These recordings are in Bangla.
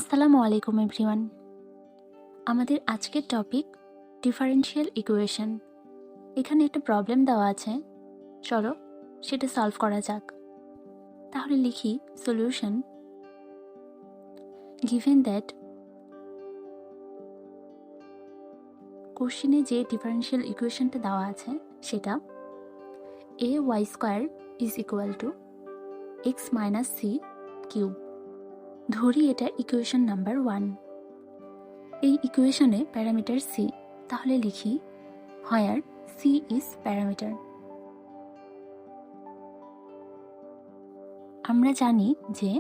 আসসালামু আলাইকুম এভরিওয়ান। আমাদের আজকের টপিক ডিফারেনশিয়াল ইকুয়েশন। এখানে একটা প্রবলেম দেওয়া আছে, চলো সেটা সলভ করা যাক। তাহলে লিখি সলিউশন। গিভেন দ্যাট কোশ্চেনে যে ডিফারেনশিয়াল ইকুয়েশনটা দেওয়া আছে সেটা a y square is equal to x minus c cube. ধরি এটা ইকুয়েশন নাম্বার 1। এই ইকুয়েশনে প্যারামিটার c, তাহলে লিখি হোয়ার c ইজ প্যারামিটার। আমরা জানি যে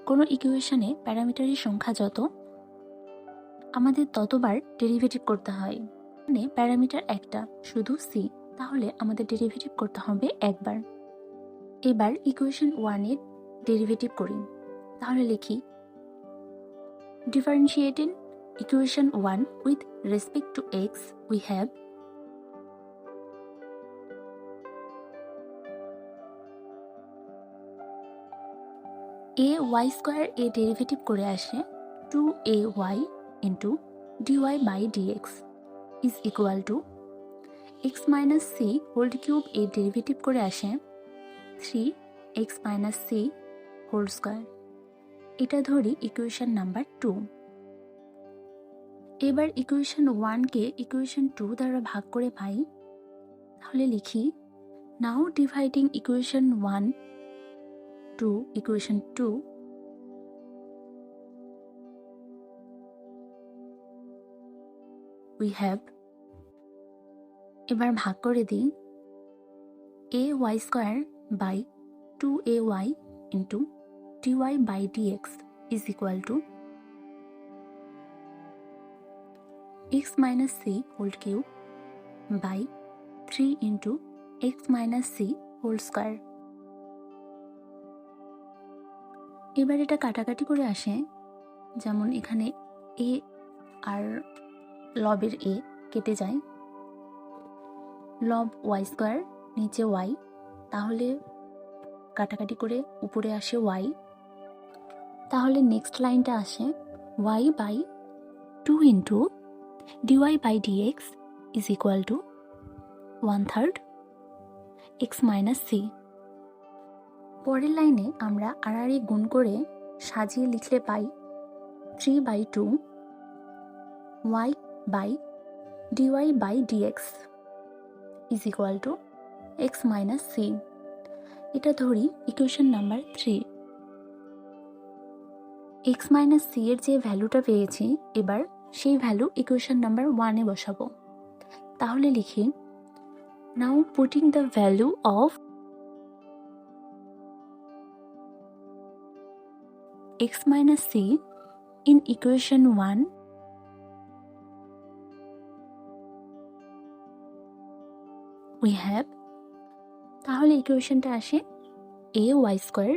কোনো ইকুয়েশনে প্যারামিটারের সংখ্যা যত, আমাদের ততবার ডেরিভেটিভ করতে হয়। মানে প্যারামিটার একটা, শুধু c, তাহলে আমাদের ডেরিভেটিভ করতে হবে একবার। এবার ইকুয়েশন 1 এর ডেরিভেটিভ করি, তাহলে লিখি differentiating equation 1 with respect to x we have a y square এ ডেরিভেটিভ করে আসে 2ay into dy by dx is equal to x minus c whole cube এ ডেরিভেটিভ করে আসে 3x minus c whole square. এটা ধরি ইকুয়েশন নাম্বার 2। এবার ইকুয়েশন 1কে ইকুয়েশন 2 দ্বারা ভাগ করে পাই, তাহলে লিখি নাও dividing equation 1 to equation 2 we have, এবার ভাগ করে দিই a y square by 2ay into dy by dx is equal to x minus c whole cube by 3 into x minus c whole square. এবার এটা কাটাকাটি করে আসে, যেমন এখানে a আর লবের a কেটে যায়, লব y স্কোয়ার নিচে y, তাহলে কাটাকাটি করে উপরে আসে y, তাহলে নেক্সট লাইনটা আসে y by 2 into dy by dx is equal to 1/3 x minus c. পরের লাইনে আমরা আড়াআড়ি গুণ করে সাজিয়ে লিখলে পাই 3/2 y by dy by dx is equal to x minus c. এটা ধরি equation number 3। x minus c এর যে ভ্যালুটা পেয়েছি, এবার সেই ভ্যালু ইকুয়েশন নাম্বার 1 এ বসাবো, তাহলে লিখি নাও putting the value of x minus c in equation 1 we have, তাহলে ইকুয়েশনটা আসে a y স্কোয়ার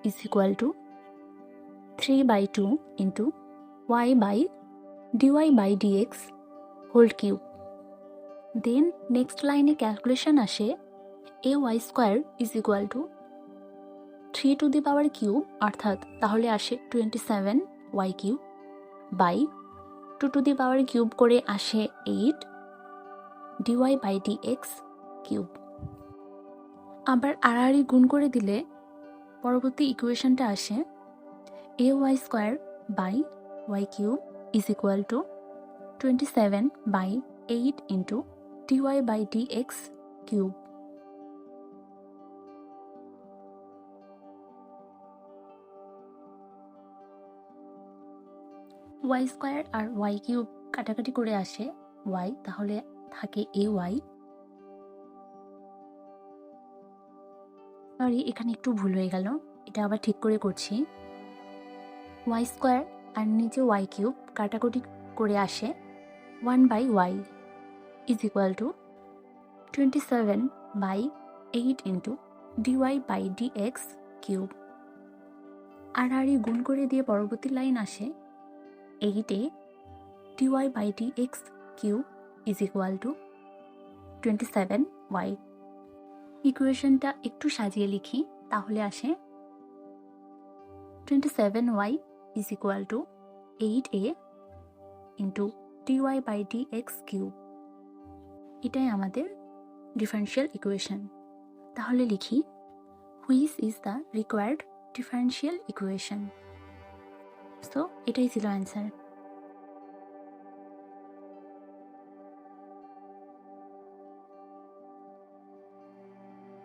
is equal to 3/2 into y by dy by dx whole cube. Then next line calculation আসে a y স্কোয়ার is equal to 3 to the power cube, অর্থাৎ তাহলে আসে 27 y cube by 2 to the power cube করে আসে 8 dy বাই dx কিউব। আবার আড়াআড়ি গুণ করে দিলে পরবর্তী ইকুয়েশনটা আসে a y square by y cube is equal to 27 by 8 into dy by dx cube. y square আর y কিউব কাটাকাটি করে আসে y, তাহলে থাকে ay। সরি, এখানে একটু ভুল হয়ে গেল, এটা আবার ঠিক করে করছি। y স্কোয়ার আর নিচে y কিউব কাটাকুটি করে আসে 1/y is equal to 27 by 8 into dy by dx cube. আড়াআড়ি গুণ করে দিয়ে পরবর্তী লাইন আসে 8 dy by dx cube is equal to 27y। ইকুয়েশনটা একটু সাজিয়ে লিখি, তাহলে আসে 27y is equal to 8a into dy by dx cube. এটাই আমাদের ডিফারেনশিয়াল ইকুয়েশন। তাহলে লিখি which is the required differential equation. So এটাই ছিল অ্যান্সার।